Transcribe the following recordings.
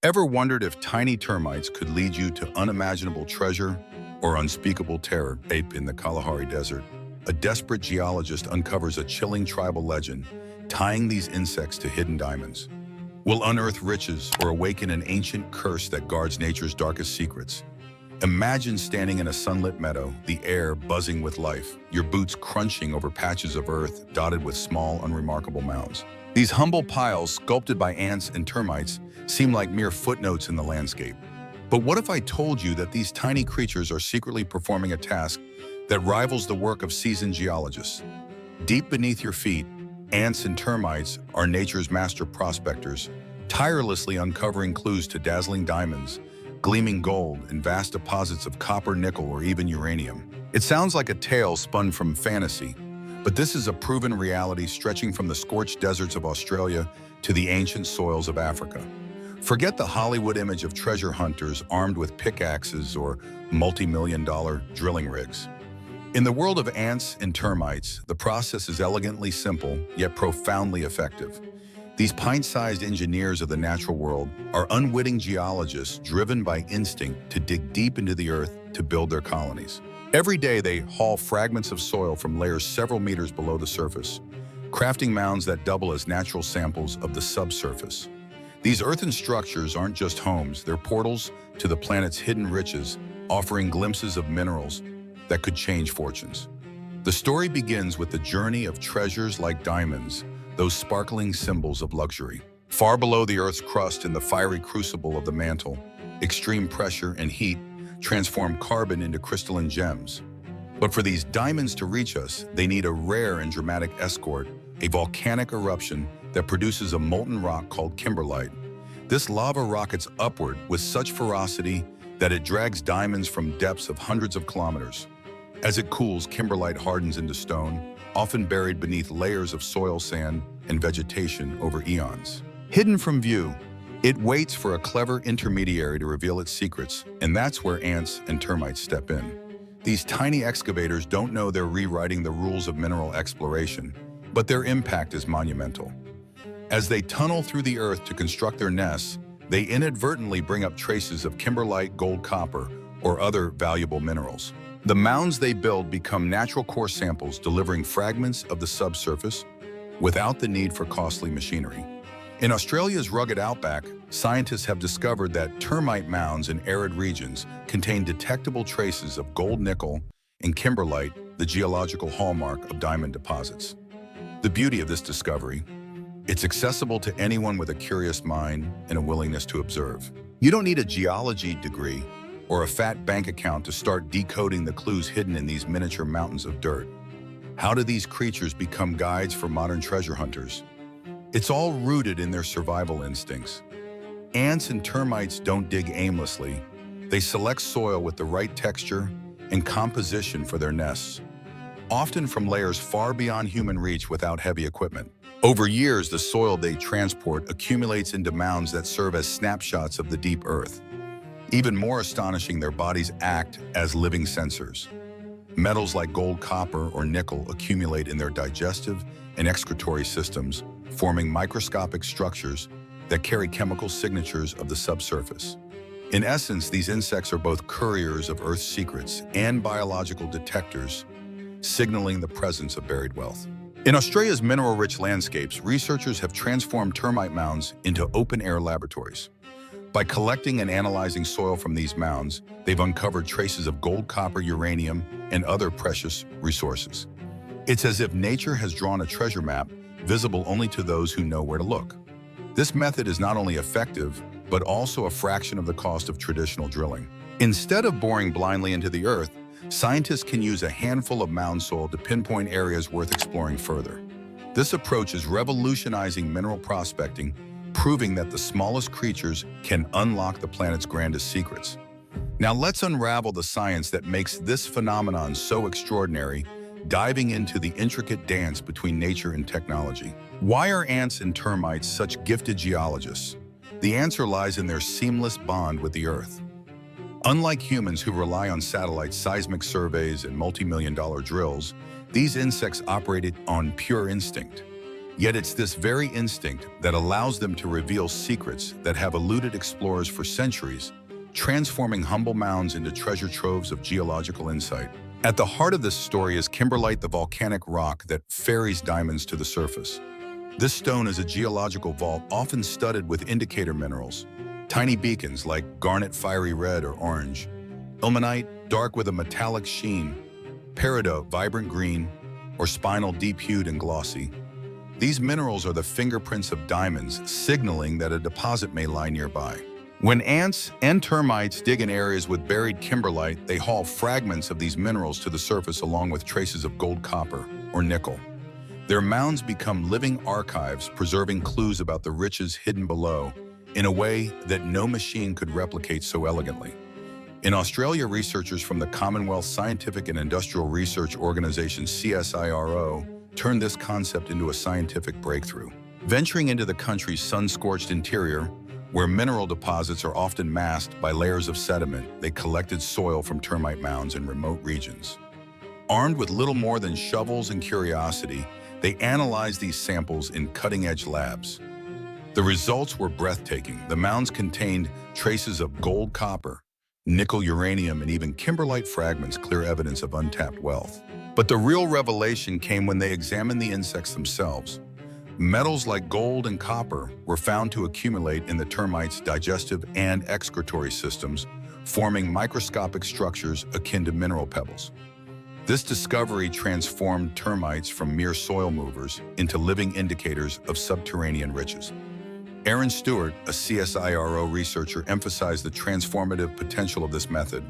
Ever wondered if tiny termites could lead you to unimaginable treasure or unspeakable terror? Ape in the Kalahari Desert, a desperate geologist uncovers a chilling tribal legend tying these insects to hidden diamonds. Will unearth riches or awaken an ancient curse that guards nature's darkest secrets. Imagine standing in a sunlit meadow, the air buzzing with life, your boots crunching over patches of earth dotted with small, unremarkable mounds. These humble piles, sculpted by ants and termites, seem like mere footnotes in the landscape. But what if I told you that these tiny creatures are secretly performing a task that rivals the work of seasoned geologists? Deep beneath your feet, ants and termites are nature's master prospectors, tirelessly uncovering clues to dazzling diamonds, gleaming gold, and vast deposits of copper, nickel, or even uranium. It sounds like a tale spun from fantasy, but this is a proven reality stretching from the scorched deserts of Australia to the ancient soils of Africa. Forget the Hollywood image of treasure hunters armed with pickaxes or multi-million-dollar drilling rigs. In the world of ants and termites, the process is elegantly simple, yet profoundly effective. These pint-sized engineers of the natural world are unwitting geologists driven by instinct to dig deep into the earth to build their colonies. Every day they haul fragments of soil from layers several meters below the surface, crafting mounds that double as natural samples of the subsurface. These earthen structures aren't just homes, they're portals to the planet's hidden riches, offering glimpses of minerals that could change fortunes. The story begins with the journey of treasures like diamonds, those sparkling symbols of luxury. Far below the Earth's crust in the fiery crucible of the mantle, extreme pressure and heat transform carbon into crystalline gems. But for these diamonds to reach us, they need a rare and dramatic escort, a volcanic eruption that produces a molten rock called kimberlite. This lava rockets upward with such ferocity that it drags diamonds from depths of hundreds of kilometers. As it cools, kimberlite hardens into stone, often buried beneath layers of soil, sand, and vegetation over eons. Hidden from view, it waits for a clever intermediary to reveal its secrets, and that's where ants and termites step in. These tiny excavators don't know they're rewriting the rules of mineral exploration, but their impact is monumental. As they tunnel through the earth to construct their nests, they inadvertently bring up traces of kimberlite, gold, copper, or other valuable minerals. The mounds they build become natural core samples, delivering fragments of the subsurface without the need for costly machinery. In Australia's rugged outback, scientists have discovered that termite mounds in arid regions contain detectable traces of gold, nickel, and kimberlite, the geological hallmark of diamond deposits. The beauty of this discovery: it's accessible to anyone with a curious mind and a willingness to observe. You don't need a geology degree or a fat bank account to start decoding the clues hidden in these miniature mountains of dirt. How do these creatures become guides for modern treasure hunters? It's all rooted in their survival instincts. Ants and termites don't dig aimlessly. They select soil with the right texture and composition for their nests, often from layers far beyond human reach without heavy equipment. Over years, the soil they transport accumulates into mounds that serve as snapshots of the deep earth. Even more astonishing, their bodies act as living sensors. Metals like gold, copper, or nickel accumulate in their digestive and excretory systems, forming microscopic structures that carry chemical signatures of the subsurface. In essence, these insects are both couriers of Earth's secrets and biological detectors, signaling the presence of buried wealth. In Australia's mineral-rich landscapes, researchers have transformed termite mounds into open-air laboratories. By collecting and analyzing soil from these mounds, they've uncovered traces of gold, copper, uranium, and other precious resources. It's as if nature has drawn a treasure map visible only to those who know where to look. This method is not only effective, but also a fraction of the cost of traditional drilling. Instead of boring blindly into the earth, scientists can use a handful of mound soil to pinpoint areas worth exploring further. This approach is revolutionizing mineral prospecting, proving that the smallest creatures can unlock the planet's grandest secrets. Now let's unravel the science that makes this phenomenon so extraordinary, diving into the intricate dance between nature and technology. Why are ants and termites such gifted geologists? The answer lies in their seamless bond with the Earth. Unlike humans who rely on satellites, seismic surveys, and multi-million-dollar drills, these insects operated on pure instinct. Yet it's this very instinct that allows them to reveal secrets that have eluded explorers for centuries, transforming humble mounds into treasure troves of geological insight. At the heart of this story is kimberlite, the volcanic rock that ferries diamonds to the surface. This stone is a geological vault often studded with indicator minerals, tiny beacons like garnet fiery red or orange, ilmenite dark with a metallic sheen, peridot vibrant green, or spinel deep hued and glossy. These minerals are the fingerprints of diamonds, signaling that a deposit may lie nearby. When ants and termites dig in areas with buried kimberlite, they haul fragments of these minerals to the surface along with traces of gold, copper, or nickel. Their mounds become living archives, preserving clues about the riches hidden below in a way that no machine could replicate so elegantly. In Australia, researchers from the Commonwealth Scientific and Industrial Research Organization (CSIRO) turned this concept into a scientific breakthrough. Venturing into the country's sun-scorched interior, where mineral deposits are often masked by layers of sediment, they collected soil from termite mounds in remote regions. Armed with little more than shovels and curiosity, they analyzed these samples in cutting-edge labs. The results were breathtaking. The mounds contained traces of gold, copper, nickel, uranium, and even kimberlite fragments, clear evidence of untapped wealth. But the real revelation came when they examined the insects themselves. Metals like gold and copper were found to accumulate in the termites' digestive and excretory systems, forming microscopic structures akin to mineral pebbles. This discovery transformed termites from mere soil movers into living indicators of subterranean riches. Aaron Stewart, a CSIRO researcher, emphasized the transformative potential of this method.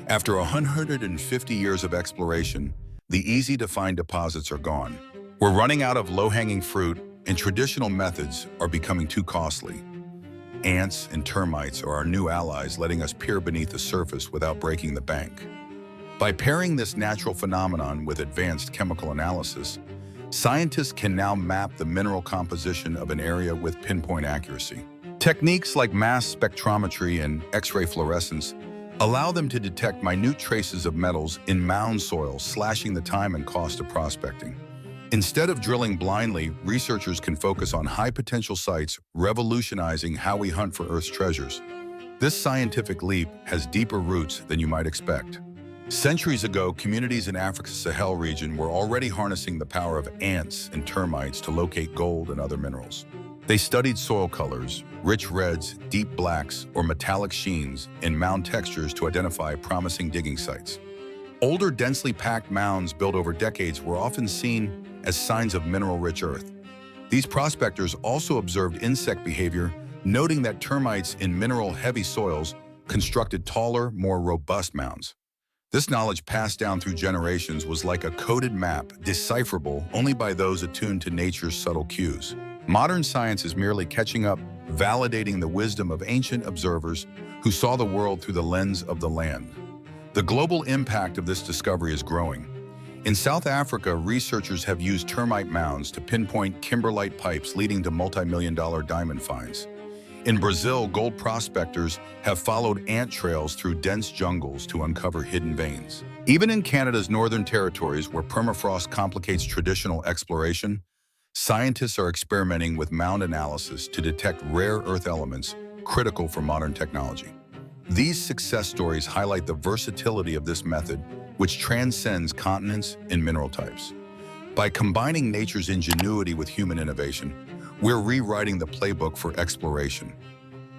After 150 years of exploration, the easy-to-find deposits are gone. We're running out of low-hanging fruit, and traditional methods are becoming too costly. Ants and termites are our new allies, letting us peer beneath the surface without breaking the bank. By pairing this natural phenomenon with advanced chemical analysis, scientists can now map the mineral composition of an area with pinpoint accuracy. Techniques like mass spectrometry and X-ray fluorescence allow them to detect minute traces of metals in mound soil, slashing the time and cost of prospecting. Instead of drilling blindly, researchers can focus on high-potential sites, revolutionizing how we hunt for Earth's treasures. This scientific leap has deeper roots than you might expect. Centuries ago, communities in Africa's Sahel region were already harnessing the power of ants and termites to locate gold and other minerals. They studied soil colors, rich reds, deep blacks, or metallic sheens in mound textures to identify promising digging sites. Older, densely packed mounds built over decades were often seen as signs of mineral-rich earth. These prospectors also observed insect behavior, noting that termites in mineral-heavy soils constructed taller, more robust mounds. This knowledge passed down through generations was like a coded map, decipherable only by those attuned to nature's subtle cues. Modern science is merely catching up, validating the wisdom of ancient observers who saw the world through the lens of the land. The global impact of this discovery is growing. In South Africa, researchers have used termite mounds to pinpoint kimberlite pipes, leading to multi-million-dollar diamond finds. In Brazil, gold prospectors have followed ant trails through dense jungles to uncover hidden veins. Even in Canada's northern territories, where permafrost complicates traditional exploration, scientists are experimenting with mound analysis to detect rare earth elements critical for modern technology. These success stories highlight the versatility of this method, which transcends continents and mineral types. By combining nature's ingenuity with human innovation, we're rewriting the playbook for exploration.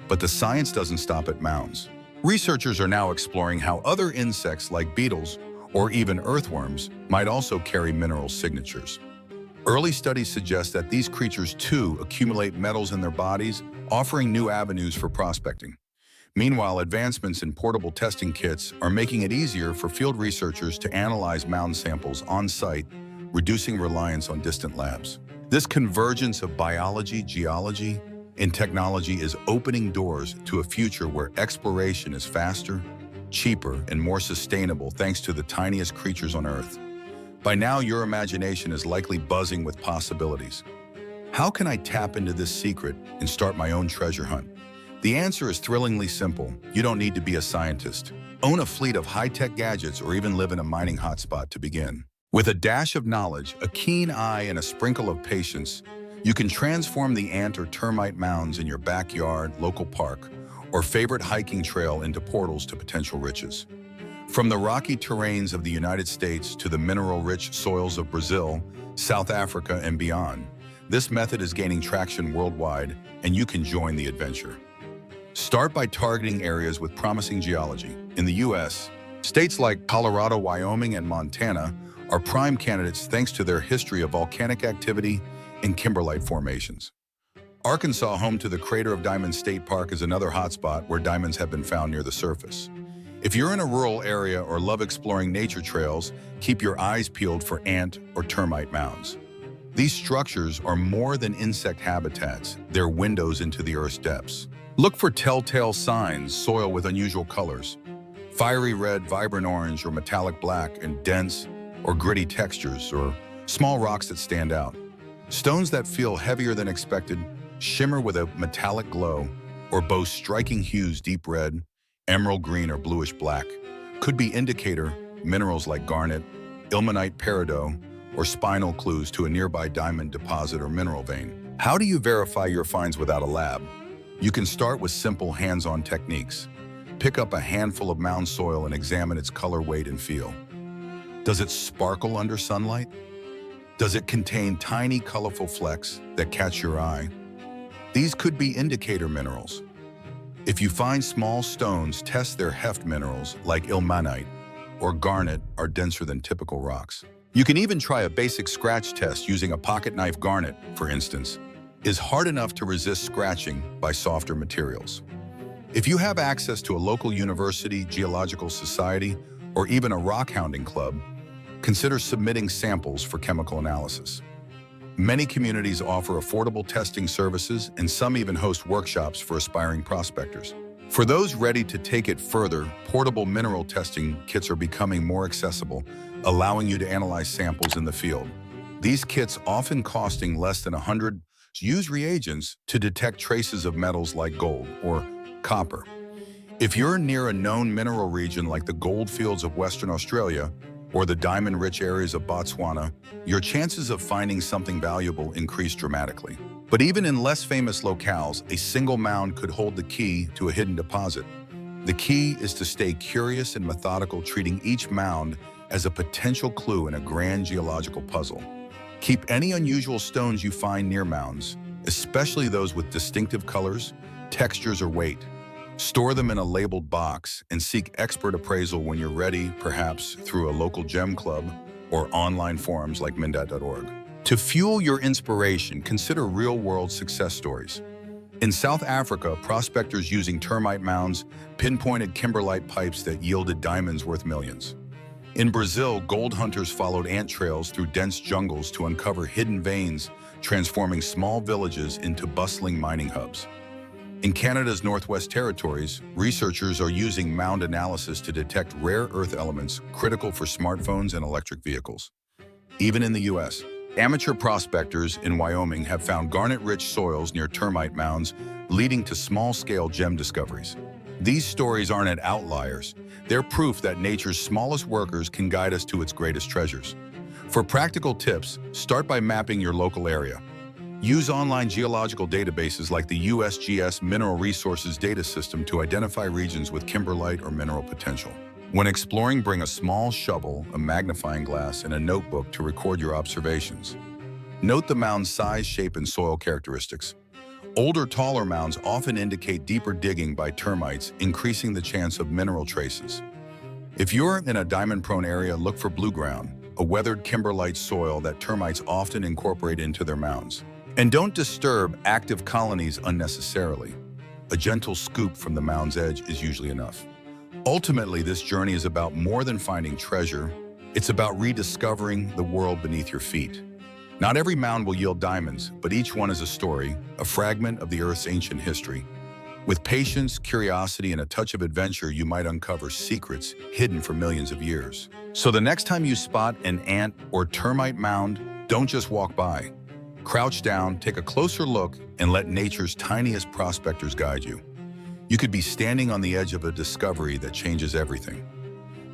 But the science doesn't stop at mounds. Researchers are now exploring how other insects like beetles or even earthworms might also carry mineral signatures. Early studies suggest that these creatures too accumulate metals in their bodies, offering new avenues for prospecting. Meanwhile, advancements in portable testing kits are making it easier for field researchers to analyze mound samples on-site, reducing reliance on distant labs. This convergence of biology, geology, and technology is opening doors to a future where exploration is faster, cheaper, and more sustainable thanks to the tiniest creatures on Earth. By now, your imagination is likely buzzing with possibilities. How can I tap into this secret and start my own treasure hunt? The answer is thrillingly simple. You don't need to be a scientist, own a fleet of high-tech gadgets, or even live in a mining hotspot to begin. With a dash of knowledge, a keen eye, and a sprinkle of patience, You can transform the ant or termite mounds in your backyard, local park, or favorite hiking trail into portals to potential riches. From the rocky terrains of the United States to the mineral-rich soils of Brazil, South Africa, and beyond, this method is gaining traction worldwide, and you can join the adventure. Start by targeting areas with promising geology. In the U.S., states like Colorado, Wyoming, and Montana are prime candidates thanks to their history of volcanic activity and kimberlite formations. Arkansas, home to the Crater of Diamonds State Park, is another hotspot where diamonds have been found near the surface. If you're in a rural area or love exploring nature trails, keep your eyes peeled for ant or termite mounds. These structures are more than insect habitats, they're windows into the Earth's depths. Look for telltale signs: soil with unusual colors, fiery red, vibrant orange, or metallic black, and dense or gritty textures, or small rocks that stand out. Stones that feel heavier than expected, shimmer with a metallic glow, or boast striking hues: deep red, emerald green, or bluish black, could be indicator minerals like garnet, ilmenite, peridot, or spinel clues to a nearby diamond deposit or mineral vein. How do you verify your finds without a lab? You can start with simple hands-on techniques. Pick up a handful of mound soil and examine its color, weight, and feel. Does it sparkle under sunlight? Does it contain tiny, colorful flecks that catch your eye? These could be indicator minerals. If you find small stones, test their heft. Minerals like ilmenite or garnet are denser than typical rocks. You can even try a basic scratch test using a pocket knife. Garnet, for instance, is hard enough to resist scratching by softer materials. If you have access to a local university, geological society, or even a rock hounding club, consider submitting samples for chemical analysis. Many communities offer affordable testing services, and some even host workshops for aspiring prospectors. For those ready to take it further, portable mineral testing kits are becoming more accessible, allowing you to analyze samples in the field. These kits, often costing less than $100, use reagents to detect traces of metals like gold or copper. If you're near a known mineral region like the goldfields of Western Australia or the diamond-rich areas of Botswana, your chances of finding something valuable increase dramatically. But even in less famous locales, a single mound could hold the key to a hidden deposit. The key is to stay curious and methodical, treating each mound as a potential clue in a grand geological puzzle. Keep any unusual stones you find near mounds, especially those with distinctive colors, textures, or weight. Store them in a labeled box and seek expert appraisal when you're ready, perhaps through a local gem club or online forums like mindat.org. To fuel your inspiration, consider real-world success stories. In South Africa, prospectors using termite mounds pinpointed kimberlite pipes that yielded diamonds worth millions. In Brazil, gold hunters followed ant trails through dense jungles to uncover hidden veins, transforming small villages into bustling mining hubs. In Canada's Northwest Territories, researchers are using mound analysis to detect rare earth elements critical for smartphones and electric vehicles. Even in the U.S., amateur prospectors in Wyoming have found garnet-rich soils near termite mounds, leading to small-scale gem discoveries. These stories aren't outliers. They're proof that nature's smallest workers can guide us to its greatest treasures. For practical tips, start by mapping your local area. Use online geological databases like the USGS Mineral Resources Data System to identify regions with kimberlite or mineral potential. When exploring, bring a small shovel, a magnifying glass, and a notebook to record your observations. Note the mound's size, shape, and soil characteristics. Older, taller mounds often indicate deeper digging by termites, increasing the chance of mineral traces. If you're in a diamond-prone area, look for blue ground, a weathered kimberlite soil that termites often incorporate into their mounds. And don't disturb active colonies unnecessarily. A gentle scoop from the mound's edge is usually enough. Ultimately, this journey is about more than finding treasure. It's about rediscovering the world beneath your feet. Not every mound will yield diamonds, but each one is a story, a fragment of the Earth's ancient history. With patience, curiosity, and a touch of adventure, you might uncover secrets hidden for millions of years. So the next time you spot an ant or termite mound, don't just walk by. Crouch down, take a closer look, and let nature's tiniest prospectors guide you. You could be standing on the edge of a discovery that changes everything.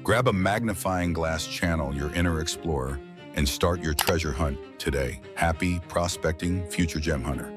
Grab a magnifying glass, channel your inner explorer, and start your treasure hunt today. Happy prospecting, future gem hunter.